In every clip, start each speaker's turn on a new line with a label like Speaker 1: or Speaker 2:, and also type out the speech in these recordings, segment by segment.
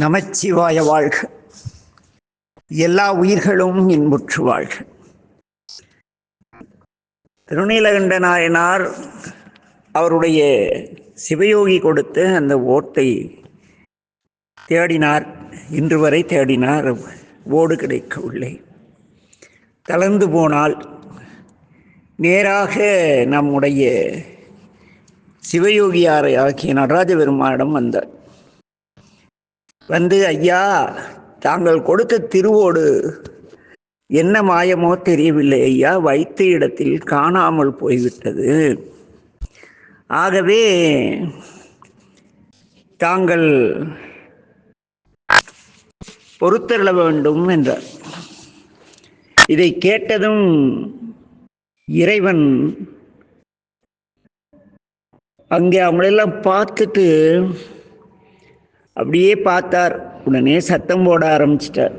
Speaker 1: நமச்சிவாய வாழ்க. எல்லா உயிர்களும் இன்புற்று வாழ்க. திருநீலகண்ட நாயனார் அவருடைய சிவயோகி கொடுத்து அந்த ஓட்டை தேடினார். இன்று வரை தேடினார், ஓடு கிடைக்கவில்லை. தளர்ந்து போனால் நேராக நம்முடைய சிவயோகியாரை ஆகிய நடராஜ பெருமானிடம் வந்தார். வந்து, ஐயா, தாங்கள் கொடுத்த திருவோடு என்ன மாயமோ தெரியவில்லை ஐயா, வைத்த இடத்தில் காணாமல் போய்விட்டது. ஆகவே தாங்கள் பொறுத்தருள வேண்டும் என்றார். இதை கேட்டதும் இறைவன் அங்கே அவங்களெல்லாம் பார்த்துட்டு அப்படியே பார்த்தார். உடனே சத்தம் போட ஆரம்பிச்சிட்டார்.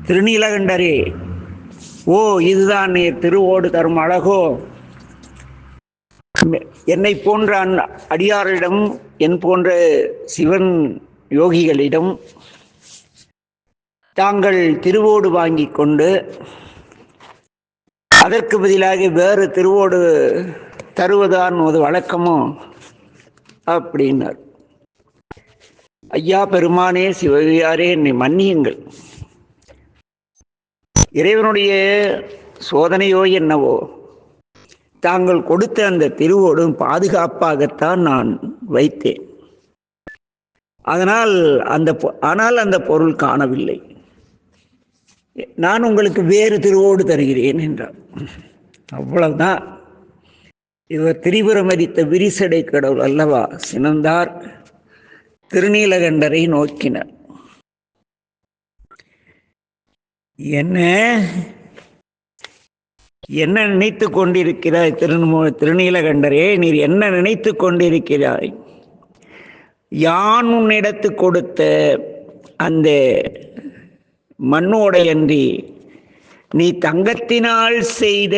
Speaker 1: திருநீலகண்டரே, ஓ, இதுதான் நீர் திருவோடு தரும் அழகோ? என்னை போன்ற அடியாரிடம், என் போன்ற சிவன் யோகிகளிடம் தாங்கள் திருவோடு வாங்கி கொண்டு அதற்கு பதிலாக வேறு திருவோடு தருவதான் ஒரு வழக்கமோ அப்படின்னார். ஐயா பெருமானே, சிவகியாரே, என்னை மன்னியுங்கள். இறைவனுடைய சோதனையோ என்னவோ, தாங்கள் கொடுத்த அந்த திருவோடும் பாதுகாப்பாகத்தான் நான் வைத்தேன். ஆனால் அந்த பொருள் காணவில்லை. நான் உங்களுக்கு வேறு திருவோடு தருகிறேன் என்றார். அவ்வளவுதான். இவர் திரிபுரமரித்த விரிசடை கடவுள் அல்லவா? சினந்தார் திருநீலகண்டரை நோக்கினார். என்ன நினைத்து கொண்டிருக்கிறாய் திருநீலகண்டரே? நீர் என்ன நினைத்து கொண்டிருக்கிறாய்? யான் உன்னிடத்து கொடுத்த அந்த மண்ணோடையன்றி நீ தங்கத்தினால் செய்த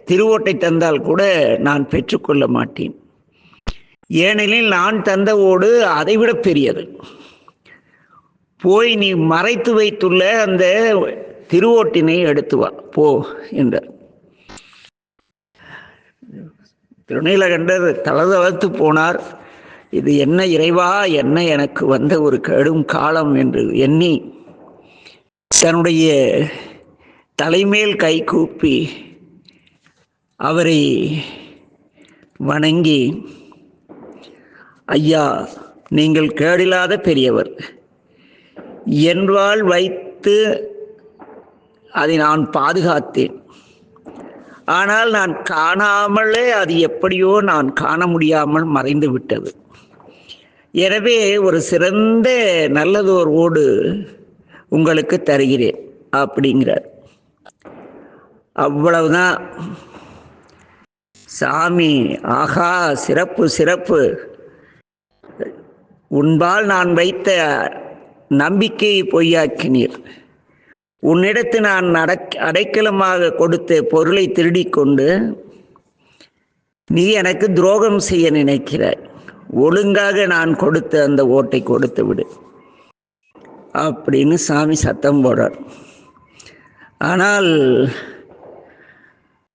Speaker 1: திருவோட்டை தந்தால் கூட நான் பெற்றுக்கொள்ள மாட்டேன். ஏனெனில் நான் தந்த ஓடு அதைவிட பெரியது. போய் நீ மறைத்து வைத்துள்ள அந்த திருவோட்டினை எடுத்து வா போ என்றார். திருநீலகண்டர் தளதளத்து போனார். இது என்ன இறைவா, என்ன எனக்கு வந்த ஒரு கடும் காலம் என்று எண்ணி தன்னுடைய தலைமேல் கை கூப்பி அவரை வணங்கி, ஐயா, நீங்கள் கேடில்லாத பெரியவர். என்றால் வைத்து அதை நான் பாதுகாத்தேன். ஆனால் நான் காணாமலே அது எப்படியோ நான் காண முடியாமல் மறைந்து விட்டது. எனவே ஒரு சிறந்த நல்லதோர் ஓடு உங்களுக்கு தருகிறேன் அப்படிங்கிறார். அவ்வளவுதான். சாமி, ஆகா, சிறப்பு சிறப்பு. உன்பால் நான் வைத்த நம்பிக்கையை பொய்யாக்கினீர். உன்னிடத்து நான் அடைக்கலமாக கொடுத்த பொருளை திருடிக்கொண்டு நீ எனக்கு துரோகம் செய்ய நினைக்கிறாய். ஒழுங்காக நான் கொடுத்த அந்த ஓட்டை கொடுத்து விடு அப்படின்னு சாமி சத்தம் போடுறார். ஆனால்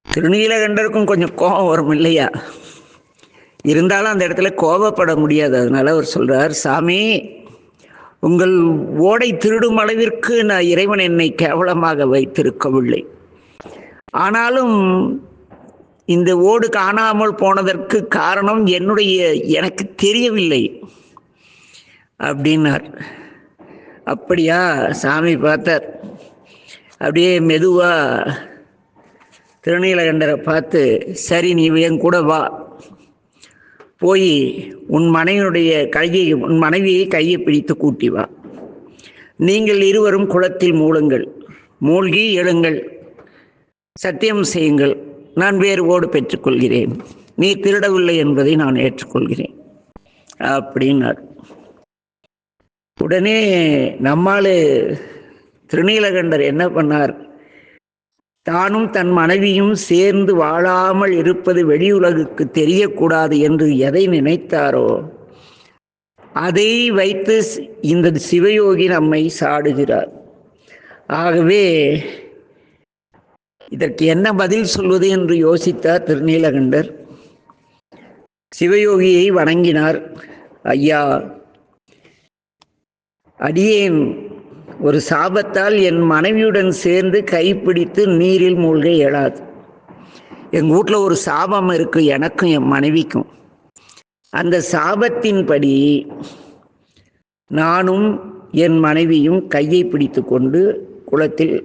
Speaker 1: திருநீலகண்டருக்கும் கொஞ்சம் கோபம் வரும் இல்லையா? இருந்தாலும் அந்த இடத்துல கோபப்பட முடியாது. அதனால அவர் சொல்றார், சாமி, உங்கள் ஓடை திருடும் அளவிற்கு நான் இறைவன் என்னை கேவலமாக வைத்திருக்கவில்லை. ஆனாலும் இந்த ஓடு காணாமல் போனதற்கு காரணம் எனக்கு தெரியவில்லை அப்படின்னார். அப்படியா? சாமி பார்த்தார். அப்படியே மெதுவா திருநீலகண்டரை பார்த்து, சரி, நீ என் கூட வா, போய் உன் மனைவியை கையை பிடித்து கூட்டி வா. நீங்கள் இருவரும் குளத்தில் மூழ்கி எழுங்கள், சத்தியம் செய்யுங்கள், நான் வேறு ஓடு பெற்றுக்கொள்கிறேன், நீ திருடவில்லை என்பதை நான் ஏற்றுக்கொள்கிறேன் அப்படின்னார். உடனே நம்மால் திருநீலகண்டர் என்ன பண்ணார்? தானும் தன் மனைவியும் சேர்ந்து வாழாமல் இருப்பது வெளியுலகுக்கு தெரியக்கூடாது என்று எதை நினைத்தாரோ அதை வைத்து இந்த சிவயோகி நம்மை சாடுகிறார். ஆகவே இதற்கு என்ன பதில் சொல்வது என்று யோசித்தார் திருநீலகண்டர். சிவயோகியை வணங்கினார். ஐயா, அடியேன் ஒரு சாபத்தால் என் மனைவியுடன் சேர்ந்து கைப்பிடித்து நீரில் மூழ்க இயலாது. எங்கள் வீட்டில் ஒரு சாபம் இருக்கு, எனக்கும் என் மனைவிக்கும். அந்த சாபத்தின்படி நானும் என் மனைவியும் கையை பிடித்து கொண்டு குளத்தில்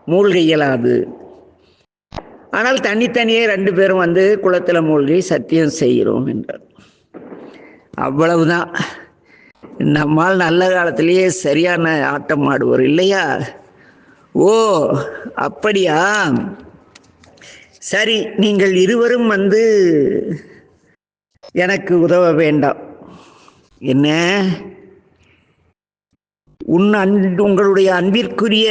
Speaker 1: மூழ்க இயலாது. ஆனால் தனித்தனியே 2 பேரும் வந்து குளத்தில் மூழ்கி சத்தியம் செய்கிறோம் என்றார். அவ்வளவுதான். நம்மால் நல்ல காலத்திலேயே சரியான ஆட்டம் ஆடுவோர் இல்லையா? ஓ, அப்படியா? சரி, நீங்கள் இருவரும் வந்து எனக்கு உதவ வேண்டாம். என்ன? உங்களுடைய அன்பிற்குரிய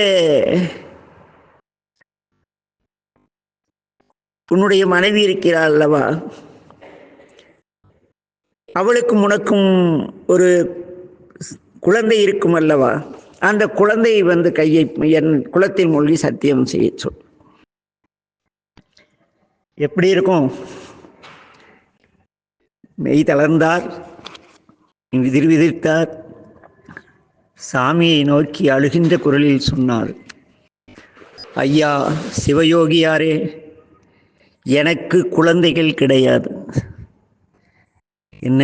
Speaker 1: உன்னுடைய மனைவி இருக்கிறாள் அல்லவா, அவளுக்கும் உனக்கும் ஒரு குழந்தை இருக்கும் அல்லவா, அந்த குழந்தையை வந்து கையை என் குளத்தில் மூழ்கி சத்தியம் செய்ய சொல். எப்படி இருக்கும்? மெய் தளர்ந்தார், விதிர்விதிர்த்தார். சாமியை நோக்கி அழுகின்ற குரலில் சொன்னார், ஐயா சிவயோகியாரே, எனக்கு குழந்தைகள் கிடையாது. என்ன?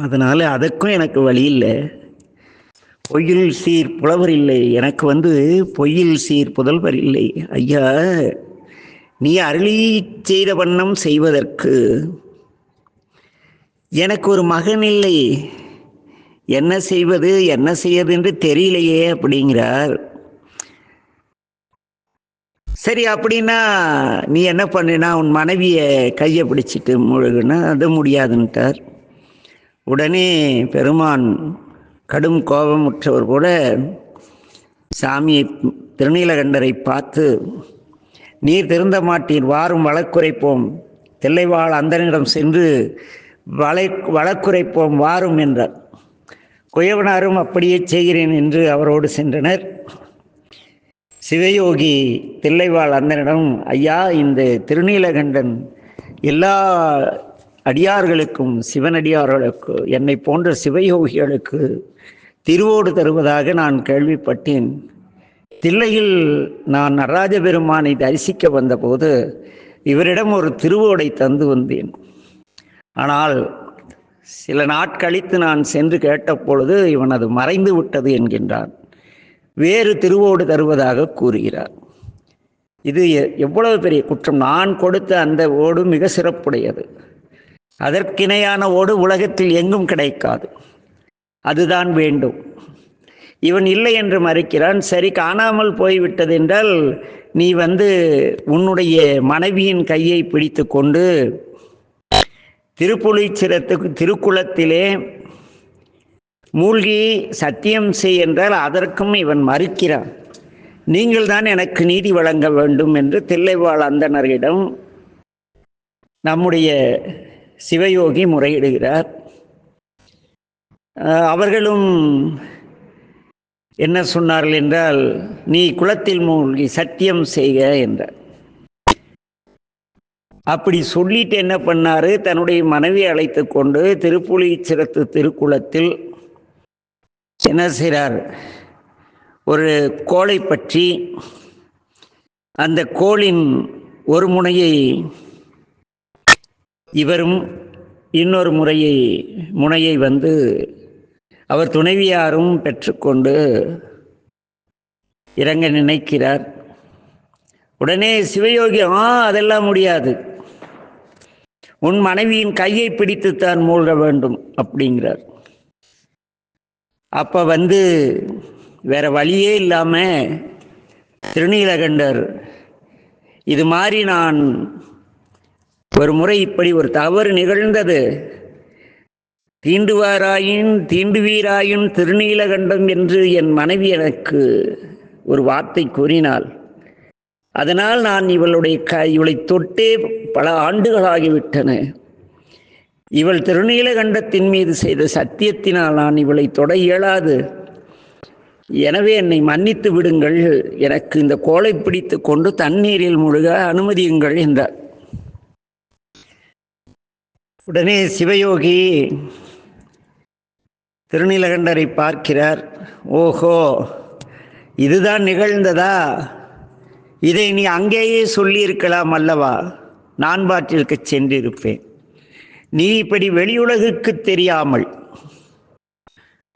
Speaker 1: அதனால அதற்கும் எனக்கு வழி இல்லை. பொய்யில் சீர் புலவர் இல்லை, எனக்கு வந்து பொய்யில் சீர் புதல்வர் இல்லை. ஐயா, நீ அருளி செய்த வண்ணம் செய்வதற்கு எனக்கு ஒரு மகன் இல்லை. என்ன செய்வது என்ன செய்வது என்று தெரியலையே அப்படிங்கிறார். சரி, அப்படின்னா நீ என்ன பண்ணினா உன் மனைவியை கையை பிடிச்சிட்டு முழுகுன்னா அது முடியாதுன்ட்டார். உடனே பெருமான் கடும் கோபமுற்றவர் கூட சாமியை திருநீலகண்டரை பார்த்து, நீர் திருந்த மாட்டீர், வாரும் வழக்குரைப்போம், தில்லைவாழ் அந்தனிடம் சென்று வழக்குரைப்போம் வாரும் என்றார். குயவனாரும் அப்படியே செய்கிறேன் என்று அவரோடு சென்றனர். சிவயோகி தில்லைவாழ் அந்தனிடம், ஐயா, இந்த திருநீலகண்டன் எல்லா அடியார்களுக்கும், சிவனடியார்களுக்கு, என்னை போன்ற சிவயோகிகளுக்கு திருவோடு தருவதாக நான் கேள்விப்பட்டேன். தில்லையில் நான் நடராஜ பெருமானை தரிசிக்க வந்தபோது இவரிடம் ஒரு திருவோடை தந்து வந்தேன். ஆனால் சில நாட்கழித்து நான் சென்று கேட்டபொழுது இவன் அது மறைந்து விட்டது என்கின்றான். வேறு திருவோடு தருவதாக கூறுகிறார். இது எவ்வளவு பெரிய குற்றம்! நான் கொடுத்த அந்த ஓடு மிக சிறப்புடையது. அதற்கிணையான ஓடு உலகத்தில் எங்கும் கிடைக்காது. அதுதான் வேண்டும். இவன் இல்லை என்று மறுக்கிறான். சரி, காணாமல் போய்விட்டது என்றால் நீ வந்து உன்னுடைய மனைவியின் கையை பிடித்து கொண்டு திருப்புலிச்சிரத்துக்கு திருக்குளத்திலே மூழ்கி சத்தியம் செய் என்றால் அதற்கும் இவன் மறுக்கிறான். நீங்கள் தான் எனக்கு நீதி வழங்க வேண்டும் என்று தில்லைவாழ் அந்தணரிடம் நம்முடைய சிவயோகி முறையிடுகிறார். அவர்களும் என்ன சொன்னார்கள் என்றால், நீ குளத்தில் மூழ்கி சத்தியம் செய்க என்றார். அப்படி சொல்லிட்டு என்ன பண்ணாரு, தன்னுடைய மனைவியை அழைத்து கொண்டு திருப்புலிச்சிரத்து திருக்குளத்தில் என்ன செய்கிறார், ஒரு கோலை பற்றி அந்த கோலின் ஒரு முனையை இவரும் இன்னொரு முனையை வந்து அவர் துணைவியாரும் பெற்றுக்கொண்டு இறங்க நினைக்கிறார். உடனே சிவயோகி, அதெல்லாம் முடியாது, உன் மனைவியின் கையை பிடித்துத்தான் மூழ்க வேண்டும் அப்படிங்கிறார். அப்ப வந்து வேற வழியே இல்லாம திருநீலகண்டர், இது மாதிரி நான் ஒரு முறை இப்படி ஒரு தவறு நிகழ்ந்தது, தீண்டுவீராயின் திருநீலகண்டம் என்று என் மனைவி எனக்கு ஒரு வார்த்தை கூறினாள். அதனால் நான் இவளை தொட்டே பல ஆண்டுகளாகிவிட்டன. இவள் திருநீலகண்டத்தின் மீது செய்த சத்தியத்தினால் நான் இவளை தொட இயலாது. எனவே என்னை மன்னித்து விடுங்கள், எனக்கு இந்த கோலை பிடித்து கொண்டு தண்ணீரில் முழுக அனுமதியுங்கள் என்றார். உடனே சிவயோகி திருநீலகண்டரை பார்க்கிறார். ஓஹோ, இதுதான் நிகழ்ந்ததா? இதை நீ அங்கேயே சொல்லியிருக்கலாம் அல்லவா, நான் பாட்டிற்கு சென்றிருப்பேன். நீ இப்படி வெளியுலகுக்கு தெரியாமல்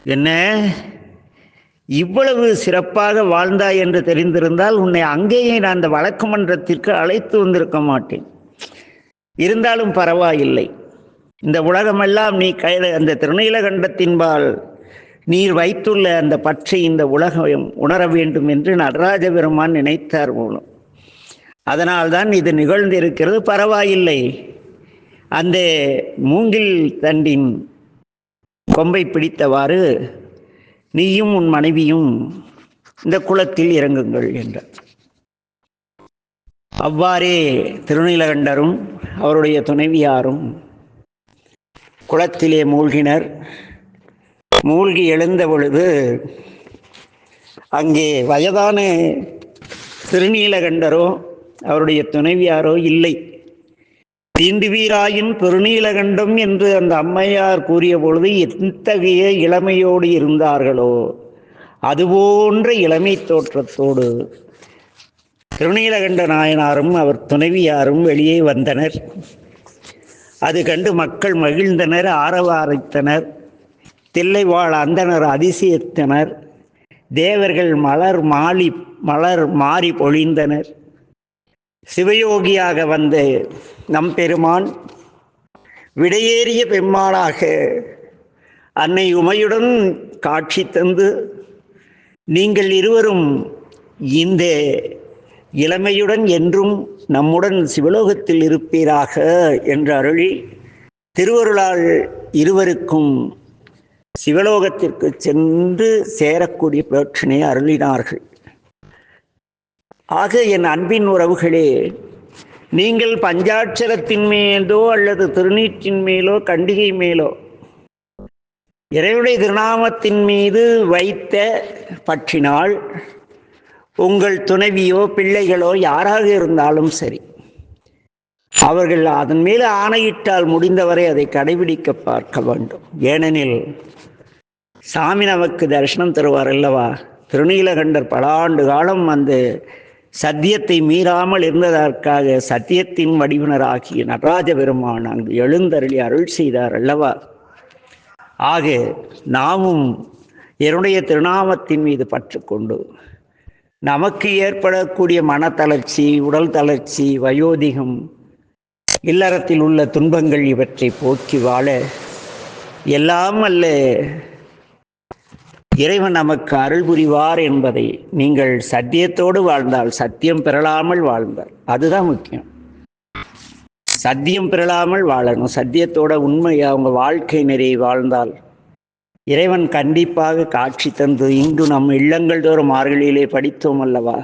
Speaker 1: என்ன இவ்வளவு சிறப்பாக வாழ்ந்தாய் என்று தெரிந்திருந்தால் உன்னை அங்கேயே நான் அந்த வழக்கு மன்றத்திற்கு அழைத்து வந்திருக்க மாட்டேன். இருந்தாலும் பரவாயில்லை, இந்த உலகமெல்லாம் நீ அந்த திருநீலகண்டத்தின்பால் நீர் வைத்துள்ள அந்த பற்றை இந்த உலகம் உணர வேண்டும் என்று நடராஜ பெருமான் நினைத்தார் போலும். அதனால்தான் இது நிகழ்ந்திருக்கிறது. பரவாயில்லை, அந்த மூங்கில் தண்டின் கொம்பை பிடித்தவாறு நீயும் உன் மனைவியும் இந்த குளத்தில் இறங்குங்கள் என்றார். அவ்வாறே திருநீலகண்டரும் அவருடைய துணைவியாரும் குளத்திலே மூழ்கினர். மூழ்கி எழுந்த பொழுது அங்கே வயதான திருநீலகண்டரோ அவருடைய துணைவியாரோ இல்லை. தீண்டுவீராயின் பெருநீலகண்டம் என்று அந்த அம்மையார் கூறிய பொழுது எத்தகைய இளமையோடு இருந்தார்களோ அதுபோன்ற இளமை தோற்றத்தோடு திருநீலகண்ட நாயனாரும் அவர் துணைவியாரும் வெளியே வந்தனர். அது கண்டு மக்கள் மகிழ்ந்தனர், ஆரவாரித்தனர். தில்லைவாழ் அந்தனர் அதிசயித்தனர். தேவர்கள் மலர் மாறி பொழிந்தனர். சிவயோகியாக வந்த நம் பெருமான் விடையேறிய பெம்மாளாக அன்னை உமையுடன் காட்சி தந்து, நீங்கள் இருவரும் இந்த இளமையுடன் என்றும் நம்முடன் சிவலோகத்தில் இருப்பீராக என்று அருளி திருவருளால் இருவருக்கும் சிவலோகத்திற்கு சென்று சேரக்கூடிய பேற்றினை அருளினார்கள். ஆக என் அன்பின் உறவுகளே, நீங்கள் பஞ்சாட்சரத்தின் மேலோ அல்லது திருநீற்றின் மேலோ கண்டிகை மேலோ இறைவனுடைய திருநாமத்தின் மீது வைத்த பற்றினால் உங்கள் துணைவியோ பிள்ளைகளோ யாராக இருந்தாலும் சரி, அவர்கள் அதன் மேல் ஆணையிட்டால் முடிந்தவரை அதை கடைபிடிக்க பார்க்க வேண்டும். ஏனெனில் சாமி நமக்கு தரிசனம் தருவார் அல்லவா. திருநீலகண்டர் பல ஆண்டு காலம் அந்த சத்தியத்தை மீறாமல் இருந்ததற்காக சத்தியத்தின் வடிவினராகிய நடராஜ பெருமான் அங்கு எழுந்தருளி அருள் செய்தார் அல்லவா. ஆக நாமும் என்னுடைய திருநாமத்தின் மீது பற்று கொண்டு நமக்கு ஏற்படக்கூடிய மனத்தளர்ச்சி, உடல் தளர்ச்சி, வயோதிகம், இல்லறத்தில் உள்ள துன்பங்கள் இவற்றை போக்கி வாழ எல்லாம் அல்ல இறைவன் நமக்கு அருள் புரிவார் என்பதை நீங்கள் சத்தியத்தோடு வாழ்ந்தால், சத்தியம் பெறலாமல் வாழ்ந்தால், அதுதான் முக்கியம். சத்தியம் பெறலாமல் வாழணும். சத்தியத்தோட உண்மையாக அவங்க வாழ்க்கை நிறைய வாழ்ந்தால் இறைவன் கண்டிப்பாக காட்சி தந்து, இங்கு நம் இல்லங்கள் தோறும் மார்கழியிலே படித்தோம் அல்லவா,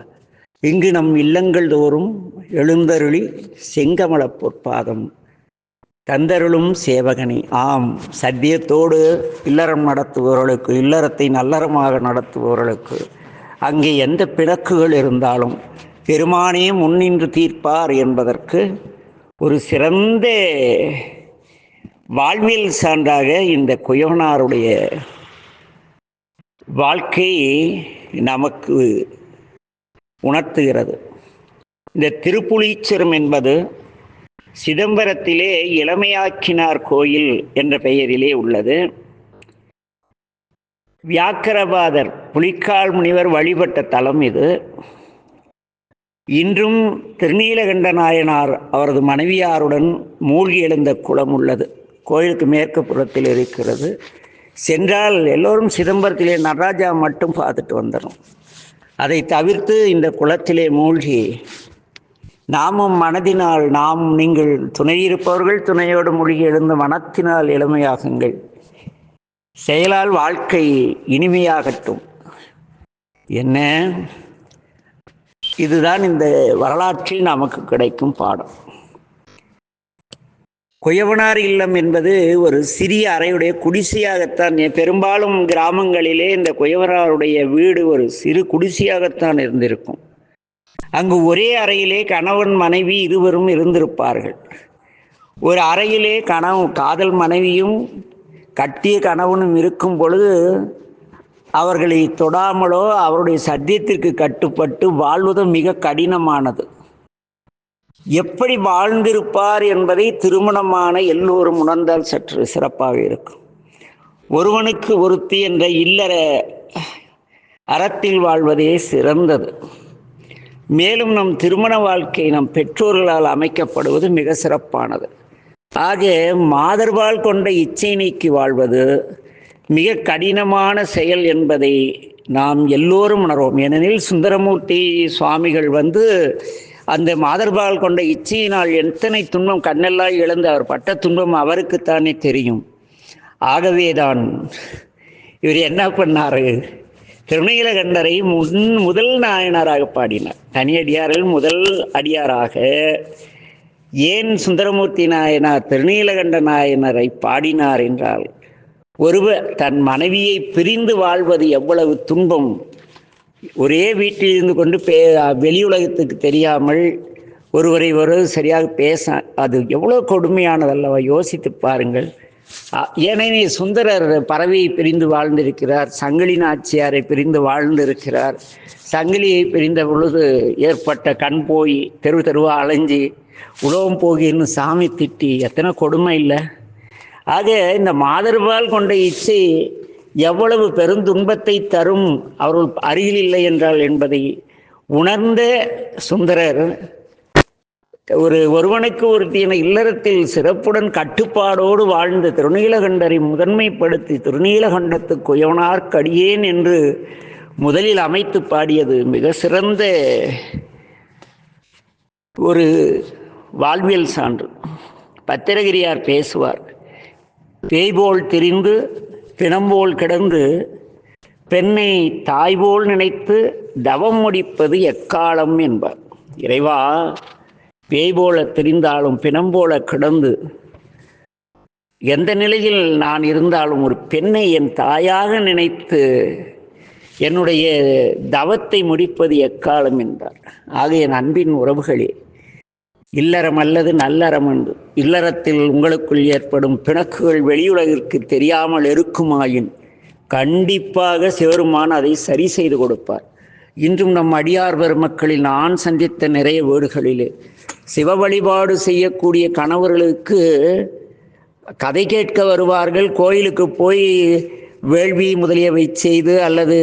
Speaker 1: இங்கு நம் இல்லங்கள் தோறும் எழுந்தருளி செங்கமல பொற்பாதம் தந்தருளும் சேவகனி. ஆம், சத்தியத்தோடு இல்லறம் நடத்துபவர்களுக்கு, இல்லறத்தை நல்லறமாக நடத்துபவர்களுக்கு அங்கே எந்த பிணக்குகள் இருந்தாலும் பெருமானே முன்னின்று தீர்ப்பார் என்பதற்கு ஒரு சிறந்த வாழ்வியல் சான்றாக இந்த குயவனாருடைய வாழ்க்கை நமக்கு உணர்த்துகிறது. இந்த திருப்புலீச்சரம் என்பது சிதம்பரத்திலே இளமையாக்கினார் கோயில் என்ற பெயரிலே உள்ளது. வியாக்கரபாதர் புலிக்கால் முனிவர் வழிபட்ட தலம் இது. இன்றும் திருநீலகண்ட நாயனார் அவரது மனைவியாருடன் மூழ்கி எழுந்த குளம் உள்ளது. கோயிலுக்கு மேற்கு புறத்தில் இருக்கிறது. சென்றால் எல்லோரும் சிதம்பரத்திலே நடராஜா மட்டும் பார்த்துட்டு வந்துடும். அதை தவிர்த்து இந்த குளத்திலே மூழ்கி நாமும் மனதினால், நீங்கள் துணையிருப்பவர்கள் துணையோடு மூழ்கி எழுந்த மனத்தினால் இளமையாகுங்கள். செயலால் வாழ்க்கை இனிமையாகட்டும். என்ன, இதுதான் இந்த வரலாற்றில் நமக்கு கிடைக்கும் பாடம். குயவனார் இல்லம் என்பது ஒரு சிறிய அறையுடைய குடிசையாகத்தான், பெரும்பாலும் கிராமங்களிலே இந்த குயவனாருடைய வீடு ஒரு சிறு குடிசையாகத்தான் இருந்திருக்கும். அங்கு ஒரே அறையிலே கணவன் மனைவி இருவரும் இருந்திருப்பார்கள். ஒரு அறையிலே காதல் மனைவியும் கட்டிய கணவனும் இருக்கும் பொழுது அவர்களை தொடாமலோ அவருடைய சத்தியத்திற்கு கட்டுப்பட்டு வாழ்வதும் மிக கடினமானது. எப்படி வாழ்ந்திருப்பார் என்பதை திருமணமான எல்லோரும் உணர்ந்தால் சற்று சிறப்பாக இருக்கும். ஒருவனுக்கு ஒருத்தி என்ற இல்லற அறத்தில் வாழ்வதே சிறந்தது. மேலும் நம் திருமண வாழ்க்கை நம் பெற்றோர்களால் அமைக்கப்படுவது மிக சிறப்பானது. ஆக மாதர்பால் கொண்ட இச்சை நீக்கி வாழ்வது மிக கடினமான செயல் என்பதை நாம் எல்லோரும் உணர்வோம். ஏனெனில் சுந்தரமூர்த்தி சுவாமிகள் அந்த மாதர்பால் கொண்ட இச்சையினால் எத்தனை துன்பம் கண்ணெல்லாம் இழந்து அவர் பட்ட துன்பம் அவருக்குத்தானே தெரியும். ஆகவேதான் இவர் என்ன பண்ணாரு, திருநீலகண்டரை முதல் நாயனாராக பாடினார். தனியடியாரில் முதல் அடியாராக ஏன் சுந்தரமூர்த்தி நாயனார் திருநீலகண்ட நாயனரை பாடினார் என்றால், ஒருவர் தன் மனைவியை பிரிந்து வாழ்வது எவ்வளவு துன்பம். ஒரே வீட்டில் இருந்து கொண்டு வெளியுலகத்துக்கு தெரியாமல் ஒருவரை சரியாக பேச, அது எவ்வளோ கொடுமையானதல்லவா? யோசித்து பாருங்கள். ஏனெனில் சுந்தரர் பறவையை பிரிந்து வாழ்ந்திருக்கிறார், சங்கிலி நாச்சியாரை பிரிந்து வாழ்ந்திருக்கிறார். சங்கிலியை பிரிந்த பொழுது ஏற்பட்ட கண் போய் தெருவா அலைஞ்சி உலகம் போகின்னு சாமி திட்டி எத்தனை கொடுமை இல்லை? ஆக இந்த மாதர்பால் கொண்ட இச்சை எவ்வளவு பெருந்துன்பத்தை தரும் அவர்கள் அருகில் இல்லை என்றால் என்பதை உணர்ந்த சுந்தரர் ஒருவனுக்கு ஒருத்தின இல்லறத்தில் சிறப்புடன் கட்டுப்பாடோடு வாழ்ந்து திருநீலகண்டரை முதன்மைப்படுத்தி திருநீலகண்டத்து குயவனார் கடியேன் என்று முதலில் அமைத்து பாடியது மிக சிறந்த ஒரு வாழ்வியல் சான்று. பத்திரகிரியார் பேசுவார், பேய்போல் திரிந்து பிணம்போல் கிடந்து பெண்ணை தாய்போல் நினைத்து தவம் முடிப்பது எக்காலம் என்பார். இறைவா, பேய் போல திரிந்தாலும் பிணம் போல கிடந்து எந்த நிலையில் நான் இருந்தாலும் ஒரு பெண்ணை என் தாயாக நினைத்து என்னுடைய தவத்தை முடிப்பது எக்காலம் என்றார். ஆக என் அன்பின் உறவுகளே, இல்லறம் அல்லது நல்லறம் என்று இல்லறத்தில் உங்களுக்குள் ஏற்படும் பிணக்குகள் வெளியுலகிற்கு தெரியாமல் இருக்குமாயின் கண்டிப்பாக சிவருமான் அதை சரி செய்து கொடுப்பார். இன்றும் நம் அடியார் பெருமக்களில் நான் சந்தித்த நிறைய வீடுகளிலே சிவ வழிபாடு செய்யக்கூடிய கணவர்களுக்கு கதை கேட்க வருவார்கள். கோயிலுக்கு போய் வேள்வி முதலியவை செய்து அல்லது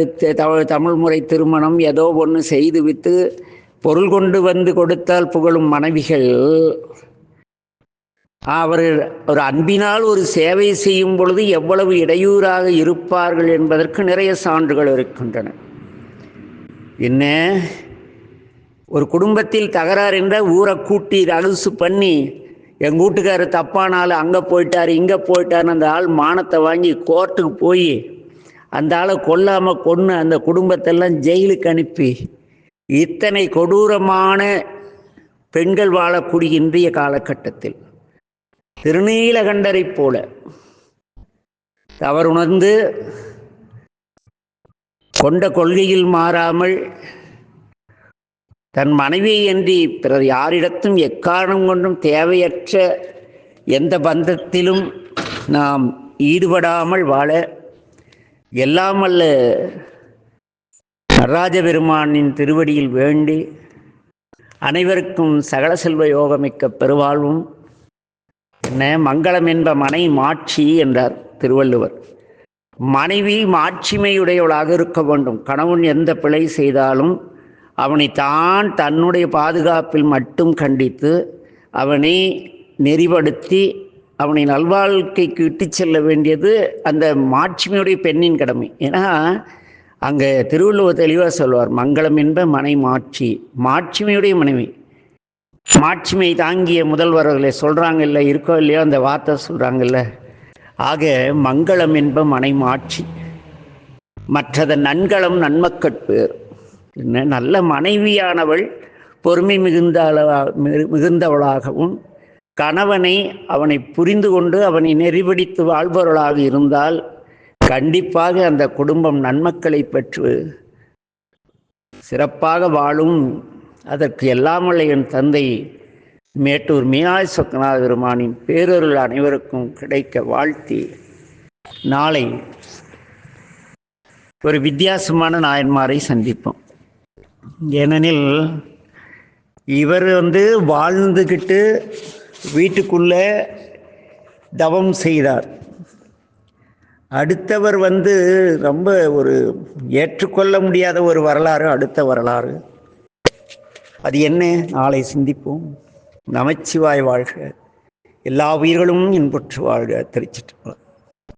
Speaker 1: தமிழ் முறை திருமணம் ஏதோ ஒன்று செய்து விட்டு பொருள் கொண்டு வந்து கொடுத்தால் புகழும் மனைவிகள் அவர் ஒரு அன்பினால் ஒரு சேவை செய்யும் பொழுது எவ்வளவு இடையூறாக இருப்பார்கள் என்பதற்கு நிறைய சான்றுகள் இருக்கின்றன. என்ன, ஒரு குடும்பத்தில் தகராறு என்றால் ஊரை கூட்டி ரகசு பண்ணி எங்கள் வீட்டுக்காரர் தப்பானாலும் அங்கே போயிட்டார் இங்கே போயிட்டார்னு அந்த ஆள் மானத்தை வாங்கி கோர்ட்டுக்கு போய் அந்த ஆளை கொல்லாமல் கொன்று அந்த குடும்பத்தெல்லாம் ஜெயிலுக்கு அனுப்பி இத்தனை கொடூரமான பெண்கள் வாழக்கூடிய இன்றைய காலகட்டத்தில் திருநீலகண்டரை போல தவறுணர்ந்து கொண்ட கொள்கையில் மாறாமல் தன் மனைவியை அன்றி பிறர் யாரிடத்தும் எக்காரணம் கொண்டும் தேவையற்ற எந்த பந்தத்திலும் நாம் ஈடுபடாமல் வாழ எல்லாம் வல்ல நடராஜ பெருமானின் திருவடியில் வேண்டி அனைவருக்கும் சகல செல்வ யோகமிக்க பெருவாழ்வும் என்ன மங்களம் என்ப மனை மாட்சி என்றார் திருவள்ளுவர். மனைவி மாட்சிமையுடையவளாக இருக்க வேண்டும். கணவன் எந்த பிழை செய்தாலும் அவனை தன்னுடைய பாதுகாப்பில் மட்டும் கண்டித்து அவனை நெறிப்படுத்தி அவனை நல்வாழ்க்கைக்கு இட்டு செல்ல வேண்டியது அந்த மாட்சிமையுடைய பெண்ணின் கடமை. ஏன்னா அங்கே திருவள்ளுவர் தெளிவாக சொல்வார், மங்களம் என்ப மனை மாட்சி, மாட்சிமையுடைய மனைவி. மாட்சிமை தாங்கிய முதல்வர்களை சொல்கிறாங்க இல்லை, இருக்கோ இல்லையோ அந்த வார்த்தை சொல்கிறாங்கல்ல. ஆக மங்களம் என்ப மனை மாட்சி, மற்றதன் நன்களம் நன்மக்கட்பு. என்ன, நல்ல மனைவியானவள் பொறுமை மிகுந்தவளாகவும் கணவனை அவனை புரிந்து கொண்டு அவனை நெறிபிடித்து வாழ்பவர்களாக இருந்தால் கண்டிப்பாக அந்த குடும்பம் நன்மக்களை பெற்று சிறப்பாக வாழும். அதற்கு எல்லாம் வல்ல என் தந்தை மேட்டூர் மீனாட்சி சொக்கநாத பெருமானின் பேரருள் அனைவருக்கும் கிடைக்க வாழ்த்தி, நாளை ஒரு வித்தியாசமான நாயன்மாரை சந்திப்போம். ஏனெனில் இவர் வாழ்ந்துக்கிட்டு வீட்டுக்குள்ள தவம் செய்தார். அடுத்தவர் ரொம்ப ஒரு ஏற்றுக்கொள்ள முடியாத ஒரு வரலாறு, அடுத்த வரலாறு. அது என்ன? நாளை சிந்திப்போம். நமச்சிவாய் வாழ்க. எல்லா உயிர்களும் இன்புற்று வாழ்க. திருச்சிற்றம்பலம்.